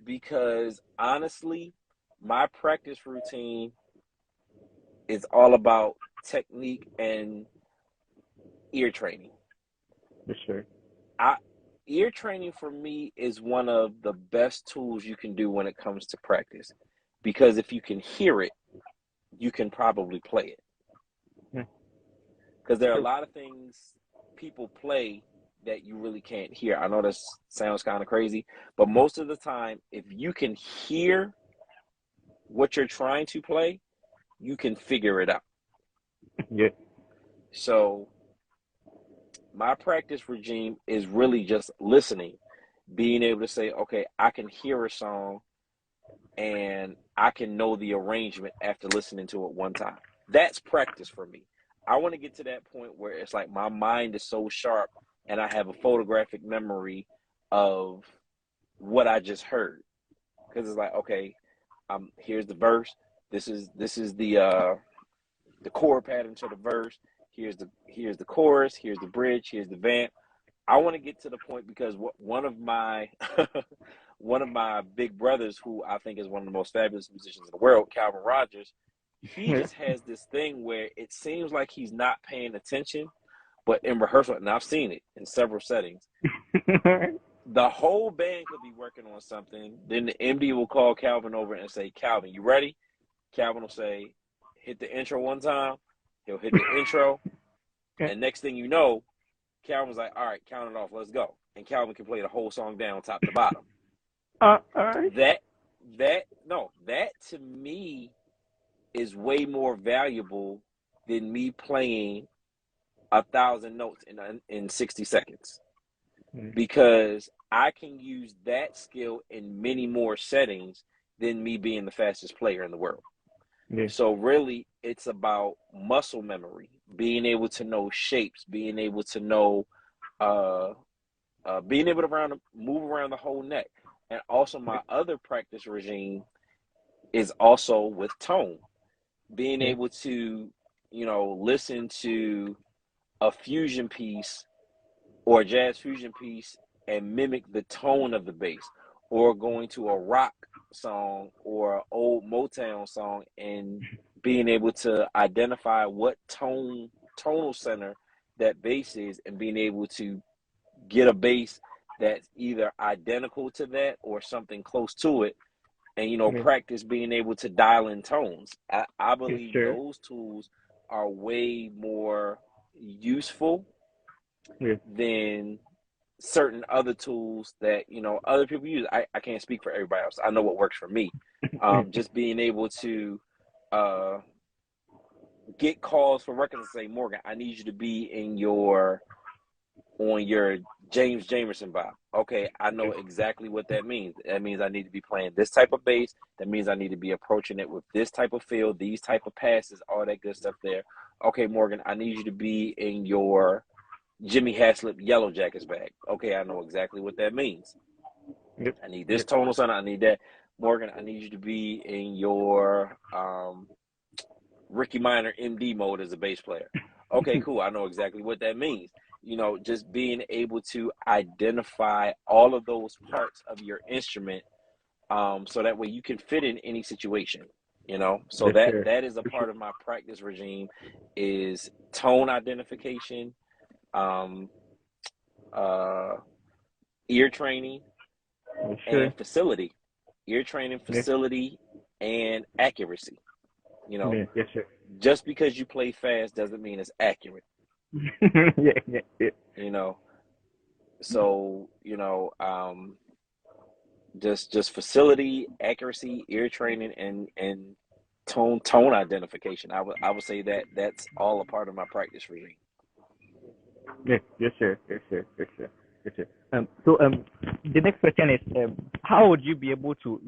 because honestly, my practice routine is all about technique and ear training. Yes, sir. I Ear training for me is one of the best tools you can do when it comes to practice, because if you can hear it, you can probably play it. Yeah. Because there are a True. lot of things people play that you really can't hear. I know this sounds kind of crazy, but most of the time, if you can hear what you're trying to play, you can figure it out. Yeah. So my practice regime is really just listening, being able to say, okay, I can hear a song and I can know the arrangement after listening to it one time. That's practice for me. I want to get to that point where it's like my mind is so sharp and I have a photographic memory of what I just heard. Because it's like, okay, here's the verse. This is the chord pattern to the verse. Here's the chorus. Here's the bridge. Here's the vamp. I want to get to the point because one of my one of my big brothers, who I think is one of the most fabulous musicians in the world, Calvin Rogers, he Yeah. just has this thing where it seems like he's not paying attention, but in rehearsal, and I've seen it in several settings, the whole band could be working on something. Then the MD will call Calvin over and say, Calvin, you ready? Calvin will say, hit the intro one time. He'll hit the intro. And next thing you know, Calvin's like, all right, count it off. Let's go. And Calvin can play the whole song down top to bottom. All right. That, that to me is way more valuable than me playing 1,000 notes in 60 seconds, Yeah. because I can use that skill in many more settings than me being the fastest player in the world. Yeah. So really, it's about muscle memory, being able to know shapes, being able to know, uh, being able to move around the whole neck. And also, my other practice regime is also with tone, being Yeah. able to, listen to a fusion piece or a jazz fusion piece and mimic the tone of the bass, or going to a rock song or an old Motown song and being able to identify what tonal center that bass is, and being able to get a bass that's either identical to that or something close to it, and Yeah. practice being able to dial in tones. I Yes, believe sir. those tools are way more useful Yeah. than certain other tools that other people use. I can't speak for everybody else. I know what works for me. Yeah. Just being able to uh, get calls for records and say, Morgan, I need you to be on your James Jamerson vibe. Okay, I know exactly what that means. That means I need to be playing this type of bass. That means I need to be approaching it with this type of feel, these type of passes, all that good stuff there. Okay, Morgan, I need you to be in your Jimmy Haslip Yellow Jackets bag. Okay, I know exactly what that means. Yep. I need this Yep. tonal sound. I need that. Morgan, I need you to be in your Ricky Minor MD mode as a bass player. Okay, cool. I know exactly what that means. Just being able to identify all of those parts of your instrument, so that way you can fit in any situation. So Yes, that sir. that is a For sure. part of my practice regime, is tone identification, um, uh, ear training, Yes, and sir. facility. Ear training, Yeah. facility, and accuracy. You know, Yeah. Yes, sir. just because you play fast doesn't mean it's accurate. Yeah. Yeah. Yeah. You know, so just facility, accuracy, ear training, and tone identification. I would say that that's all a part of my practice regime. Yeah. Yes, sir. Yes, sir. Yes, sir. Yes, sir. The next question is, how would you be able to